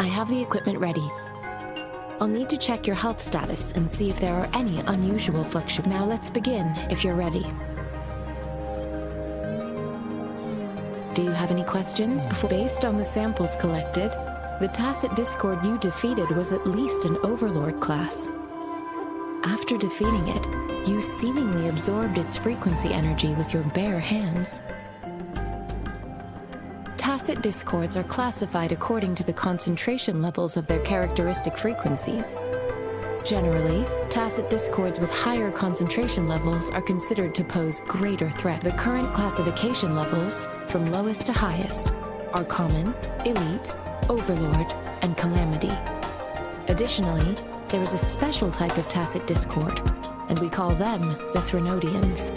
I have the equipment ready. I'll need to check your health status and see if there are any unusual fluctuations. Now let's begin, if you're ready. Do you have any questions before? Based on the samples collected, the Tacit Discord you defeated was at least an Overlord class. After defeating it, you seemingly absorbed its frequency energy with your bare hands. Tacit discords are classified according to the concentration levels of their characteristic frequencies. Generally, tacit discords with higher concentration levels are considered to pose greater threat. The current classification levels, from lowest to highest, are Common, Elite, Overlord, and Calamity. Additionally, there is a special type of tacit discord, and we call them the Threnodians.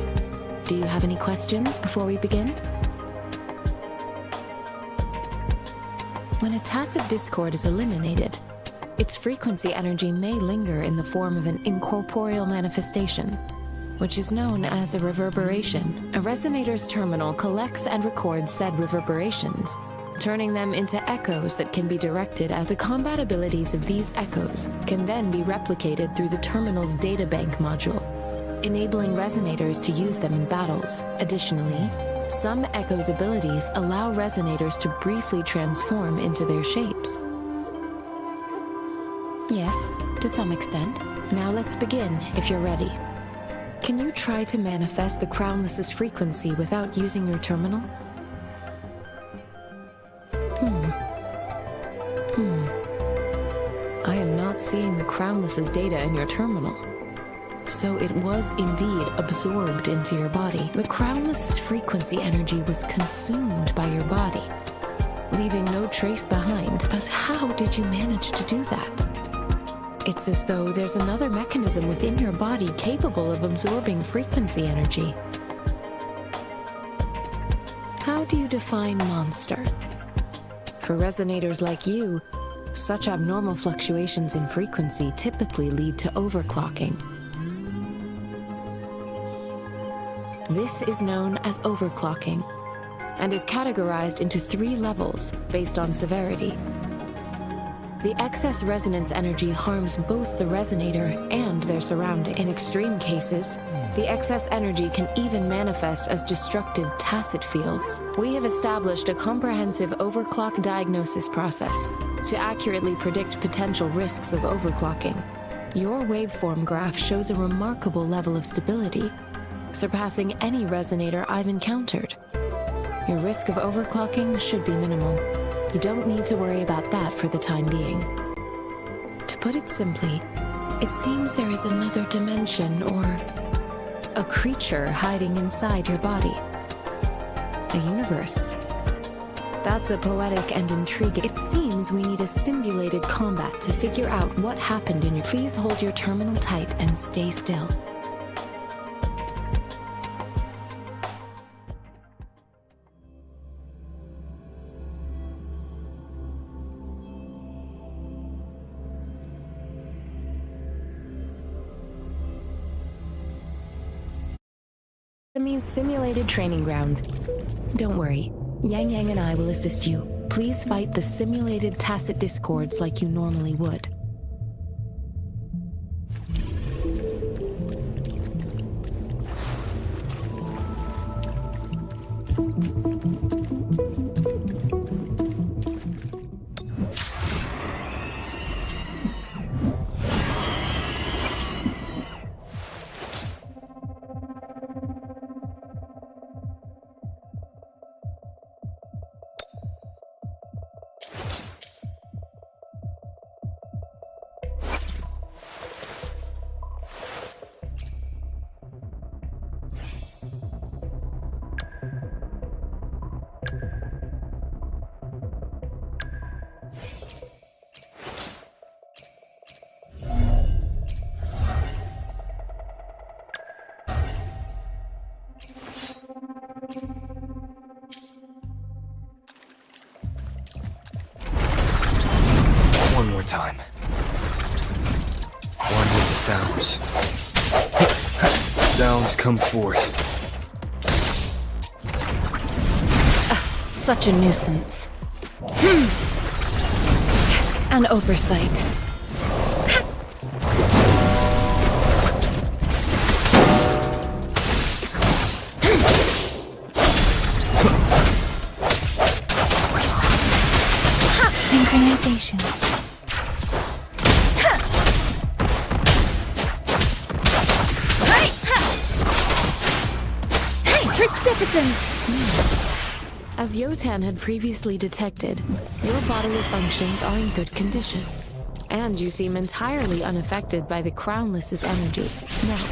Do you have any questions before we begin? When a tacit discord is eliminated, its frequency energy may linger in the form of an incorporeal manifestation, which is known as a reverberation. A resonator's terminal collects and records said reverberations, turning them into echoes that can be directed at the combat abilities of these echoes can then be replicated through the terminal's databank module, enabling resonators to use them in battles. Additionally, some echoes' abilities allow resonators to briefly transform into their shapes. Yes, to some extent. Now let's begin, if you're ready. Can you try to manifest the Crownless's frequency without using your terminal? I am not seeing the Crownless's data in your terminal. So it was indeed absorbed into your body. The Crownless's frequency energy was consumed by your body, leaving no trace behind. But how did you manage to do that? It's as though there's another mechanism within your body capable of absorbing frequency energy. How do you define monster? For resonators like you, such abnormal fluctuations in frequency typically lead to overclocking. This is known as overclocking, and is categorized into 3 levels based on severity. The excess resonance energy harms both the resonator and their surrounding. In extreme cases, the excess energy can even manifest as destructive tacit fields. We have established a comprehensive overclock diagnosis process to accurately predict potential risks of overclocking. Your waveform graph shows a remarkable level of stability, surpassing any resonator I've encountered. Your risk of overclocking should be minimal. You don't need to worry about that for the time being. To put it simply, it seems there is another dimension or a creature hiding inside your body. A universe. That's a poetic and intriguing. It seems we need a simulated combat to figure out what happened in your... Please hold your terminal tight and stay still. Enemy's simulated training ground. Don't worry, Yang Yang and I will assist you. Please fight the simulated tacit discords like you normally would. One more time. One with the sounds. Sounds come forth. Such a nuisance. An oversight. Synchronization. Precipitance! As Yotan had previously detected, your bodily functions are in good condition, and you seem entirely unaffected by the Crownless's energy. Now,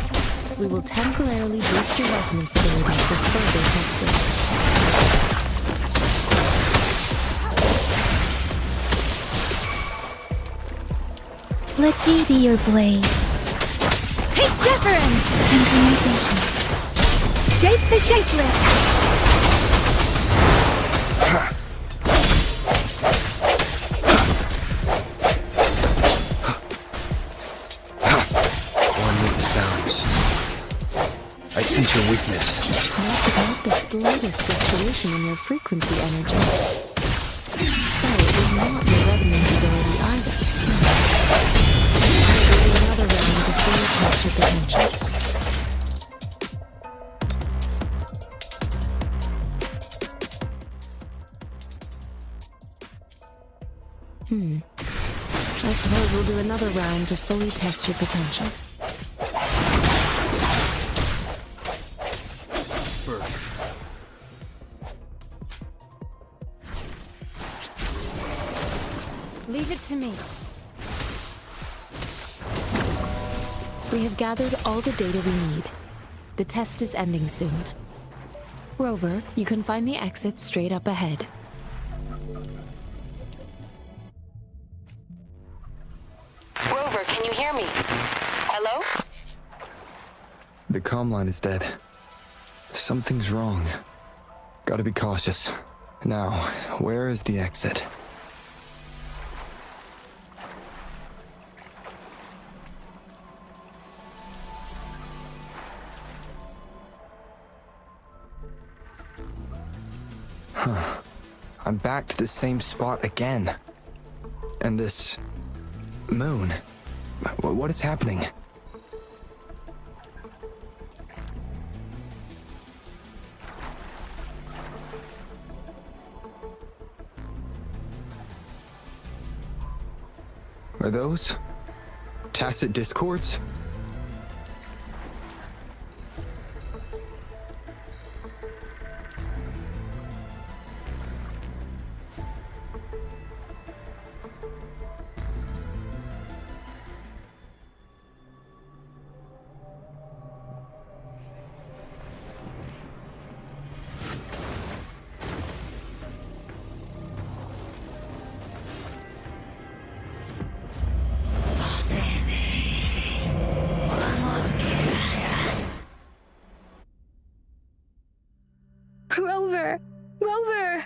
we will temporarily boost your resonance ability for further testing. Let me be your blade. Hey, Wuthering! Synchronization. Shape the shapeless! One with the sounds. I sense your weakness. Not the slightest fluctuation in your frequency energy. So it is not your resonance ability either. I will do another round to fully test your potential. I suppose we'll do another round to fully test your potential. Birth. Leave it to me. We have gathered all the data we need. The test is ending soon. Rover, you can find the exit straight up ahead. Rover, can you hear me? Hello? The comm line is dead. Something's wrong. Gotta be cautious. Now, where is the exit? I'm back to the same spot again. And this moon. What is happening? Are those tacit discords? Rover! Rover!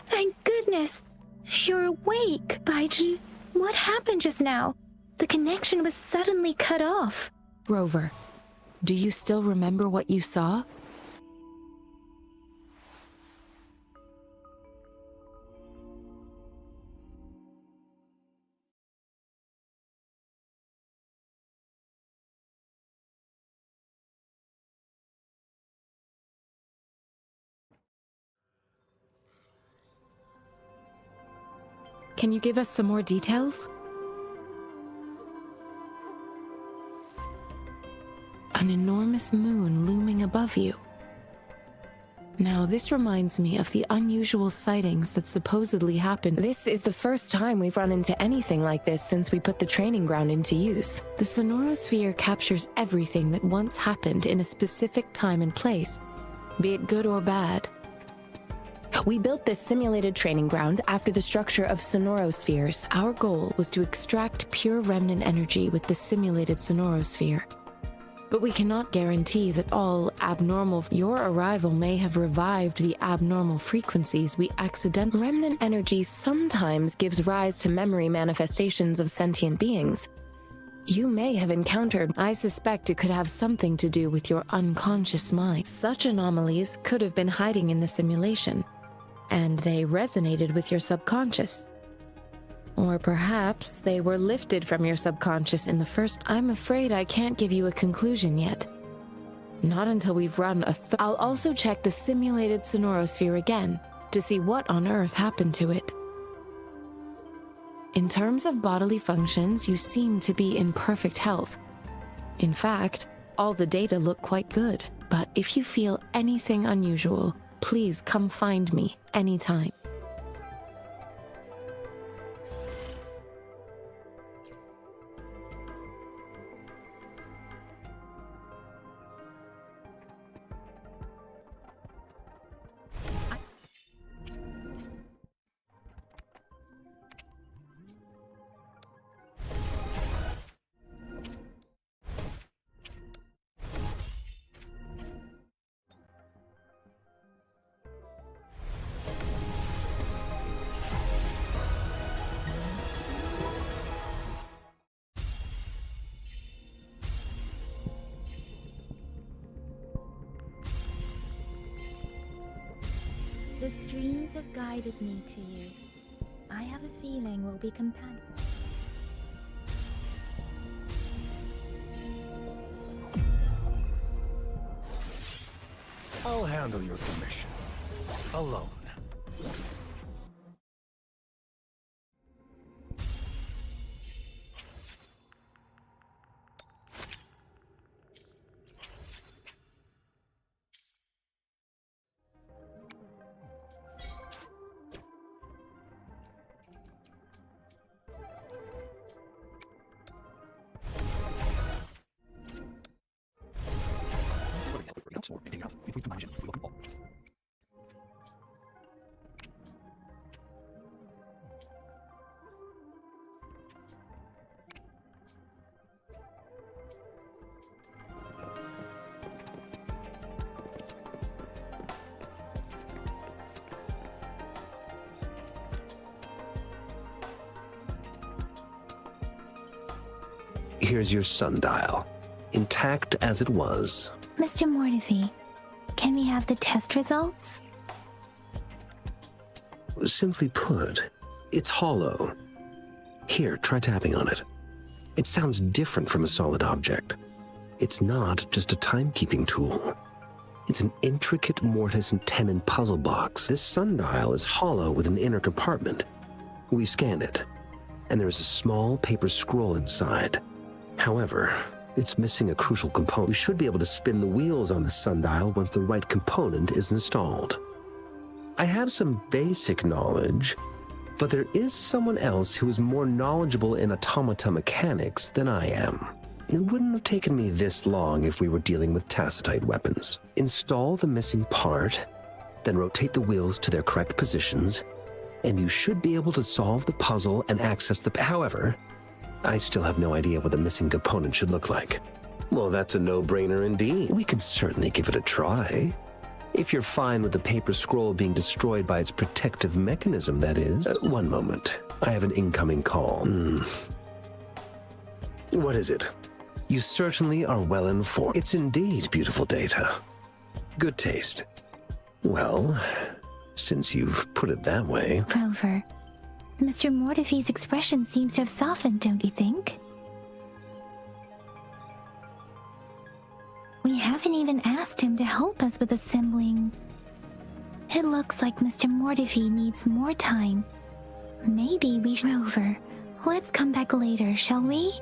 Thank goodness! You're awake, Baizhi. What happened just now? The connection was suddenly cut off. Rover, do you still remember what you saw? Can you give us some more details? An enormous moon looming above you. Now, this reminds me of the unusual sightings that supposedly happened. This is the first time we've run into anything like this since we put the training ground into use. The sonorosphere captures everything that once happened in a specific time and place, be it good or bad. We built this simulated training ground after the structure of sonorospheres. Our goal was to extract pure remnant energy with the simulated sonorosphere. But we cannot guarantee that all abnormal. Your arrival may have revived the abnormal frequencies we accidentally. Remnant energy sometimes gives rise to memory manifestations of sentient beings. You may have encountered. I suspect it could have something to do with your unconscious mind. Such anomalies could have been hiding in the simulation. and they resonated with your subconscious. Or perhaps they were lifted from your subconscious in the first. I'm afraid I can't give you a conclusion yet. Not until we've run I'll also check the simulated sonorosphere again to see what on earth happened to it. In terms of bodily functions, you seem to be in perfect health. In fact, all the data look quite good. But if you feel anything unusual, please come find me anytime. The streams have guided me to you. I have a feeling we'll be companions. I'll handle your commission. Alone. Here's your sundial, intact as it was. Mr. Mortefi, can we have the test results? Simply put, it's hollow. Here, try tapping on it. It sounds different from a solid object. It's not just a timekeeping tool. It's an intricate mortise and tenon puzzle box. This sundial is hollow with an inner compartment. We scanned it, and there is a small paper scroll inside. However, it's missing a crucial component. We should be able to spin the wheels on the sundial once the right component is installed. I have some basic knowledge, but there is someone else who is more knowledgeable in automata mechanics than I am. It wouldn't have taken me this long if we were dealing with tacitite weapons. Install the missing part, then rotate the wheels to their correct positions, and you should be able to solve the puzzle and access the... However, I still have no idea what the missing component should look like. Well, that's a no-brainer indeed. We can certainly give it a try. If you're fine with the paper scroll being destroyed by its protective mechanism, that is. One moment. I have an incoming call. What is it? You certainly are well informed. It's indeed beautiful data. Good taste. Well, since you've put it that way... Rover, Mr. Mortefi's expression seems to have softened, don't you think? We haven't even asked him to help us with assembling. It looks like Mr. Mortefi needs more time. Maybe we should... Rover, let's come back later, shall we?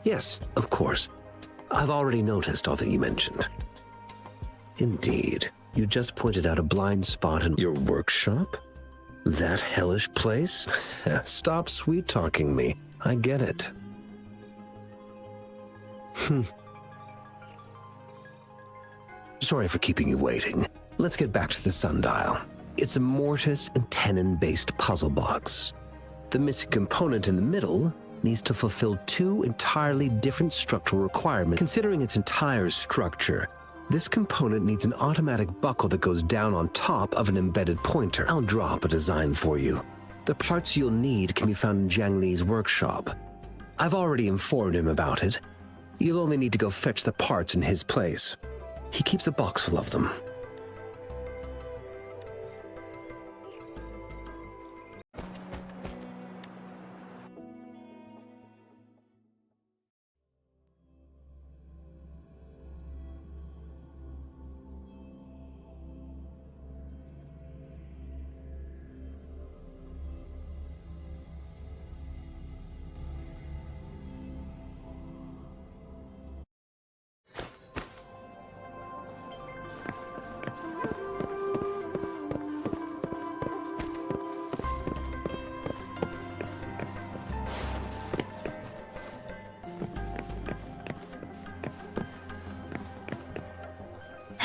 Yes, of course. I've already noticed all that you mentioned. Indeed, you just pointed out a blind spot in your workshop? That hellish place? Stop sweet-talking me. I get it. Sorry for keeping you waiting. Let's get back to the sundial. It's a mortise and tenon-based puzzle box. The missing component in the middle needs to fulfill two entirely different structural requirements. Considering its entire structure, this component needs an automatic buckle that goes down on top of an embedded pointer. I'll draw up a design for you. The parts you'll need can be found in Jiang Li's workshop. I've already informed him about it. You'll only need to go fetch the parts in his place. He keeps a box full of them.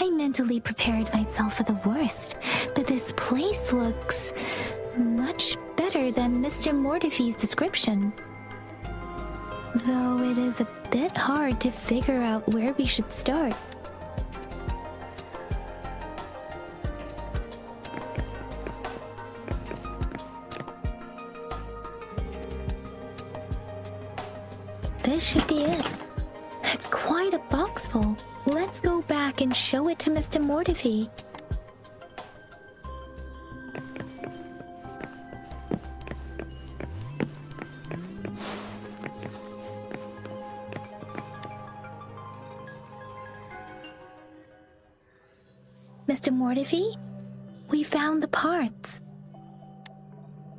I mentally prepared myself for the worst, but this place looks much better than Mr. Mortifee's description. Though it is a bit hard to figure out where we should start. This should be it. It's quite a box full. Let's go back and show it to Mr. Mortifee. Mr. Mortifee, we found the parts.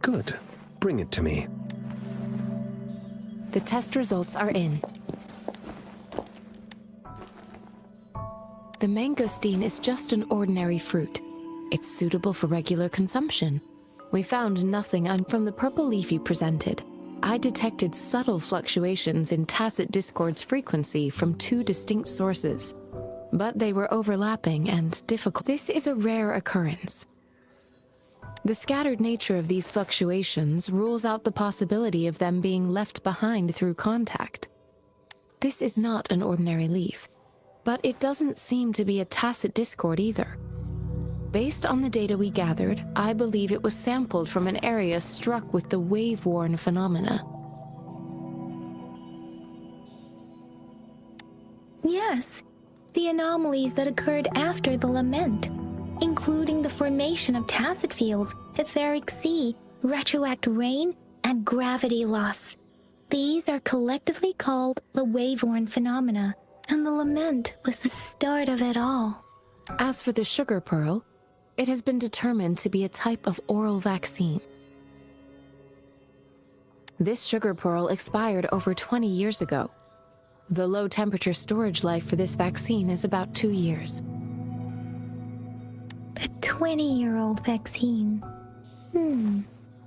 Good. Bring it to me. The test results are in. The mangosteen is just an ordinary fruit. It's suitable for regular consumption. We found nothing from the purple leaf you presented. I detected subtle fluctuations in tacit discord's frequency from two distinct sources, but they were overlapping and difficult. This is a rare occurrence. The scattered nature of these fluctuations rules out the possibility of them being left behind through contact. This is not an ordinary leaf, but it doesn't seem to be a tacit discord either. Based on the data we gathered, I believe it was sampled from an area struck with the wave-worn phenomena. Yes, the anomalies that occurred after the lament, including the formation of tacit fields, etheric sea, retroact rain, and gravity loss. These are collectively called the wave-worn phenomena, and the lament was the start of it all. As for the sugar pearl, it has been determined to be a type of oral vaccine. This sugar pearl expired over 20 years ago. The low-temperature storage life for this vaccine is about 2 years. A 20-year-old vaccine.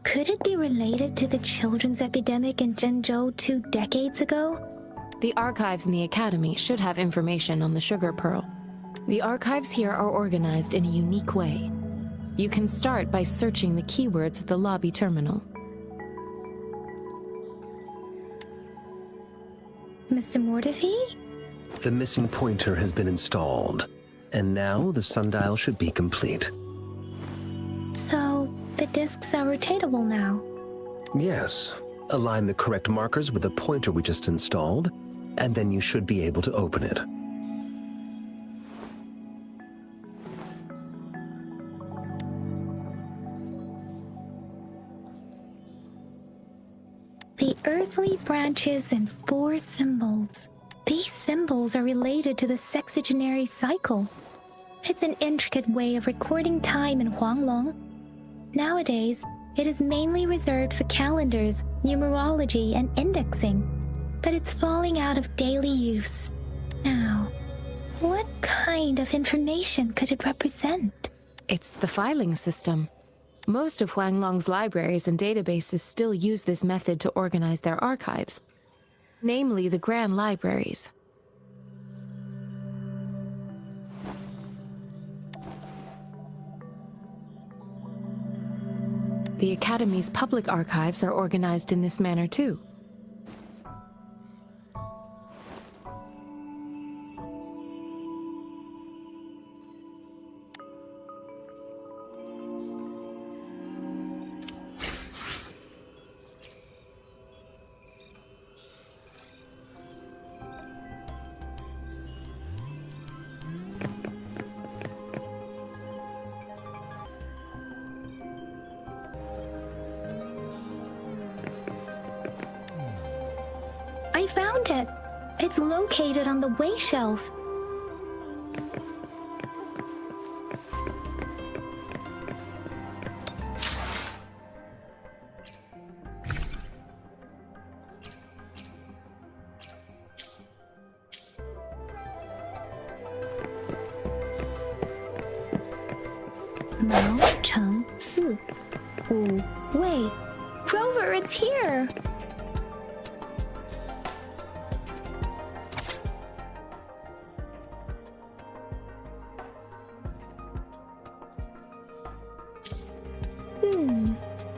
Could it be related to the children's epidemic in Zhengzhou 2 decades ago? The archives in the Academy should have information on the sugar pearl. The archives here are organized in a unique way. You can start by searching the keywords at the lobby terminal. Mr. Mortifee? The missing pointer has been installed, and now the sundial should be complete. So, the discs are rotatable now. Yes. Align the correct markers with the pointer we just installed, and then you should be able to open it. The earthly branches and 4 symbols. These symbols are related to the sexagenary cycle. It's an intricate way of recording time in Huanglong. Nowadays, it is mainly reserved for calendars numerology, and indexing, but it's falling out of daily use. Now, what kind of information could it represent? It's the filing system. Most of Huanglong's libraries and databases still use this method to organize their archives, namely the Grand Libraries. The Academy's public archives are organized in this manner too. I found it! It's located on the way shelf. Mao Cheng Si Wu Wei. Rover, it's here!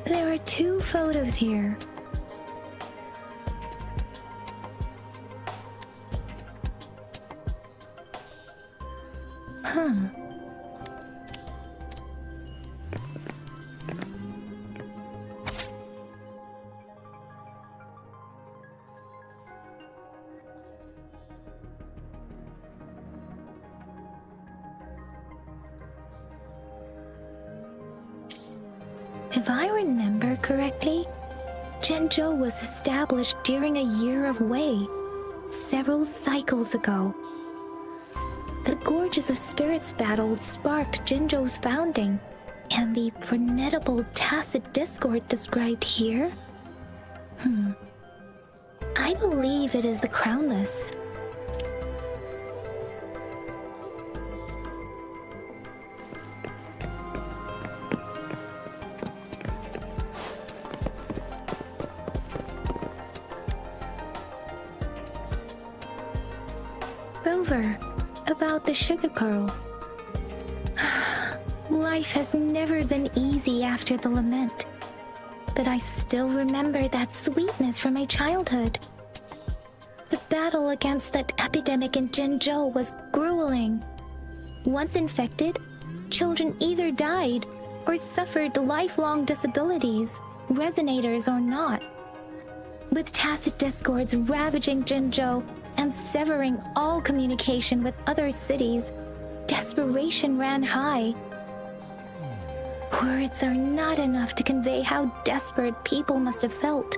There are 2 photos here. Huh. If I remember correctly, Zhenzhou was established during a year of Wei, several cycles ago. The Gorges of Spirits battle sparked Zhenzhou's founding, and the formidable tacit discord described here? I believe it is the Crownless. Rover, about the sugar pearl. Life has never been easy after the lament, but I still remember that sweetness from my childhood. The battle against that epidemic in Zhenzhou was grueling. Once infected, children either died or suffered lifelong disabilities, resonators or not. With tacit discords ravaging Zhenzhou and severing all communication with other cities, desperation ran high. Words are not enough to convey how desperate people must have felt.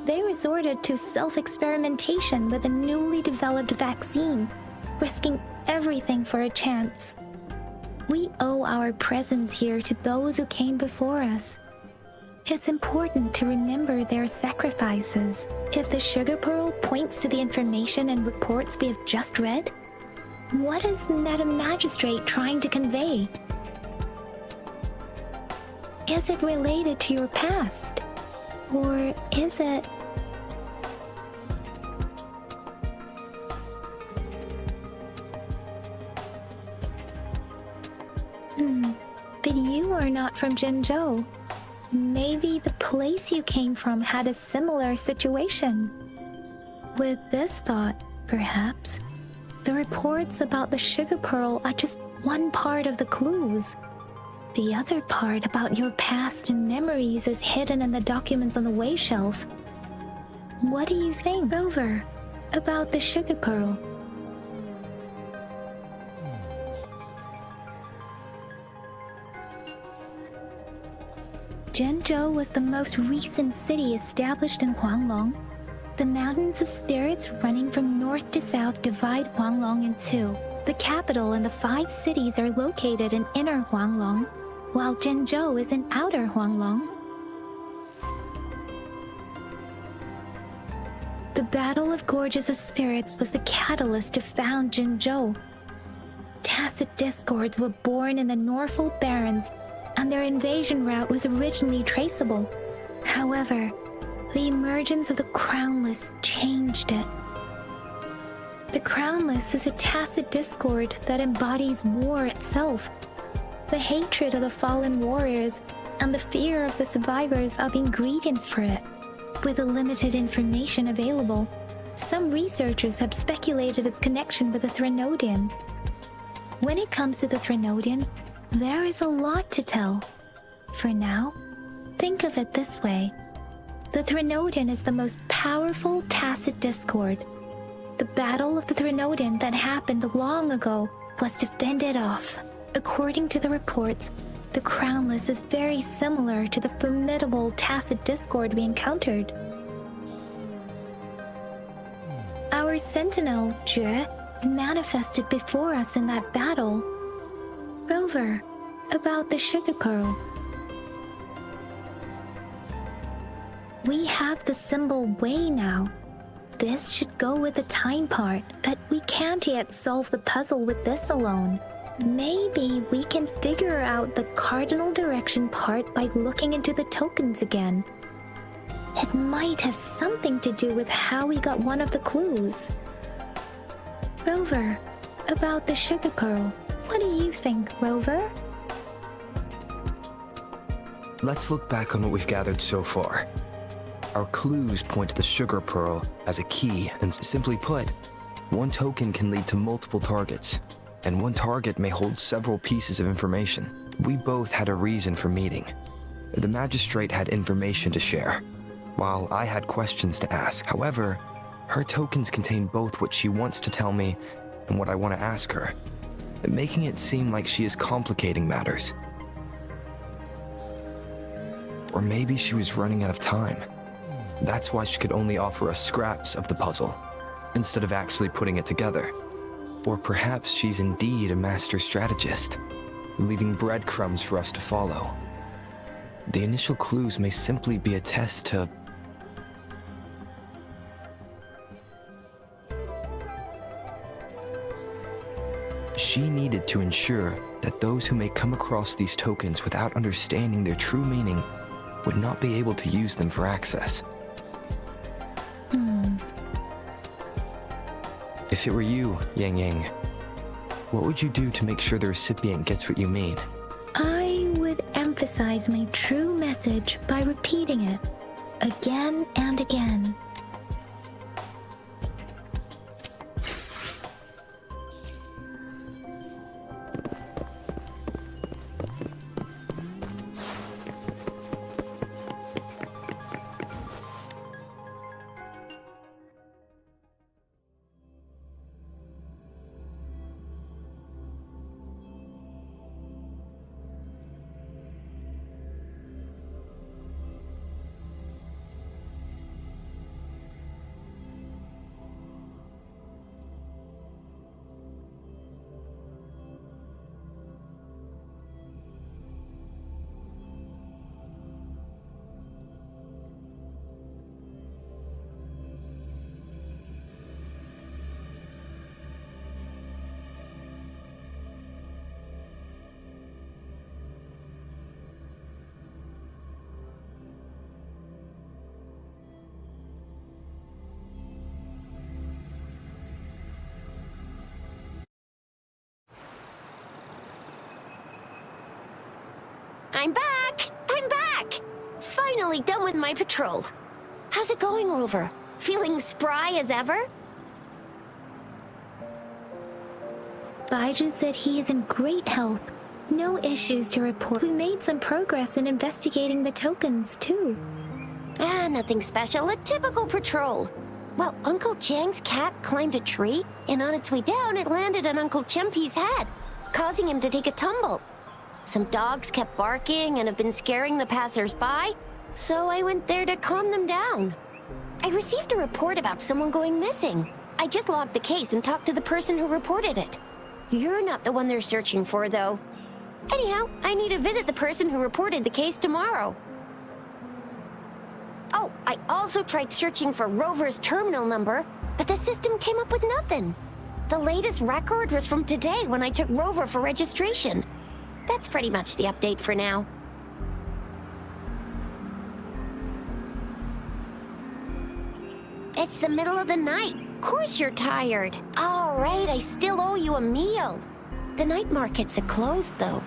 They resorted to self-experimentation with a newly developed vaccine, risking everything for a chance. We owe our presence here to those who came before us. It's important to remember their sacrifices. If the sugar pearl points to the information and reports we have just read, what is Madam Magistrate trying to convey? Is it related to your past? Or is it... But you are not from Zhenzhou. Maybe the place you came from had a similar situation. With this thought, perhaps, the reports about the sugar pearl are just one part of the clues. The other part about your past and memories is hidden in the documents on the way shelf. What do you think, Rover, about the sugar pearl? Zhenzhou was the most recent city established in Huanglong. The mountains of spirits running from north to south divide Huanglong in 2. The capital and the 5 cities are located in inner Huanglong, while Zhenzhou is in outer Huanglong. The Battle of Gorges of Spirits was the catalyst to found Jinzhou. Tacit discords were born in the Norfolk Barrens, and their invasion route was originally traceable. However, the emergence of the Crownless changed it. The Crownless is a tacit discord that embodies war itself. The hatred of the fallen warriors and the fear of the survivors are the ingredients for it. With the limited information available, some researchers have speculated its connection with the Threnodian. When it comes to the Threnodian, there is a lot to tell. For now, think of it this way. The Threnodian is the most powerful tacit discord. The Battle of the Threnodian that happened long ago was to fend it off. According to the reports, the Crownless is very similar to the formidable tacit discord we encountered. Our sentinel, Jue, manifested before us in that battle. Rover, about the sugar pearl. We have the symbol Wei now. This should go with the time part, but we can't yet solve the puzzle with this alone. Maybe we can figure out the cardinal direction part by looking into the tokens again. It might have something to do with how we got one of the clues. Rover, about the sugar pearl. What do you think, Rover? Let's look back on what we've gathered so far. Our clues point to the sugar pearl as a key, and simply put, one token can lead to multiple targets, and one target may hold several pieces of information. We both had a reason for meeting. The magistrate had information to share, while I had questions to ask. However, her tokens contain both what she wants to tell me and what I want to ask her, making it seem like she is complicating matters. Or maybe she was running out of time. That's why she could only offer us scraps of the puzzle, instead of actually putting it together. Or perhaps she's indeed a master strategist, leaving breadcrumbs for us to follow. The initial clues may simply be a test to... She needed to ensure that those who may come across these tokens without understanding their true meaning would not be able to use them for access. If it were you, Yang Yang, what would you do to make sure the recipient gets what you mean? I would emphasize my true message by repeating it again and again. I'm back! I'm back! Finally done with my patrol. How's it going, Rover? Feeling spry as ever? Baiju said he is in great health. No issues to report. We made some progress in investigating the tokens, too. Nothing special. A typical patrol. Well, Uncle Chang's cat climbed a tree, and on its way down, it landed on Uncle Chempi's head, causing him to take a tumble. Some dogs kept barking and have been scaring the passers-by, so I went there to calm them down. I received a report about someone going missing. I just logged the case and talked to the person who reported it. You're not the one they're searching for, though. Anyhow, I need to visit the person who reported the case tomorrow. Oh, I also tried searching for Rover's terminal number, but the system came up with nothing. The latest record was from today when I took Rover for registration. That's pretty much the update for now. It's the middle of the night. Of course you're tired. All right, I still owe you a meal. The night markets are closed, though.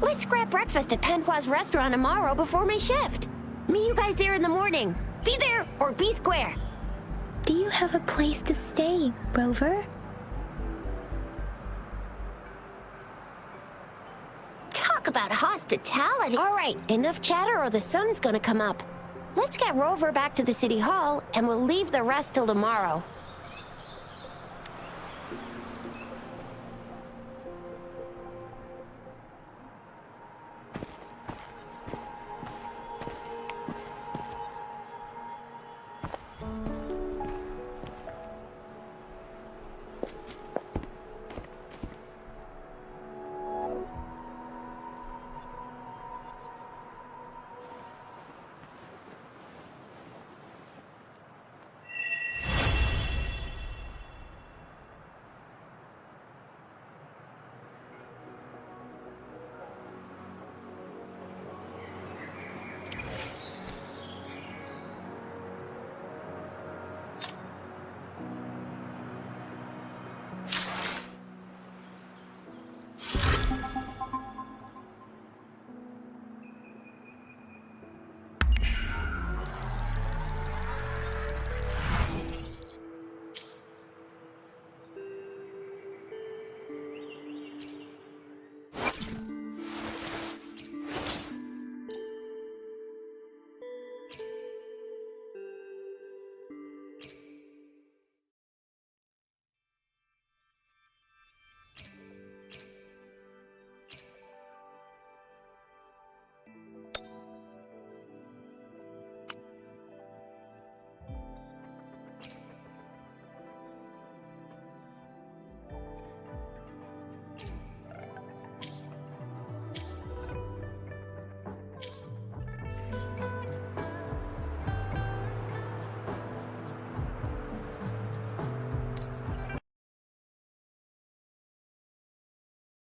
Let's grab breakfast at Panhua's restaurant tomorrow before my shift. Meet you guys there in the morning. Be there or be square. Do you have a place to stay, Rover? Talk about hospitality. All right, enough chatter or the sun's gonna come up. Let's get Rover back to the city hall, and we'll leave the rest till tomorrow.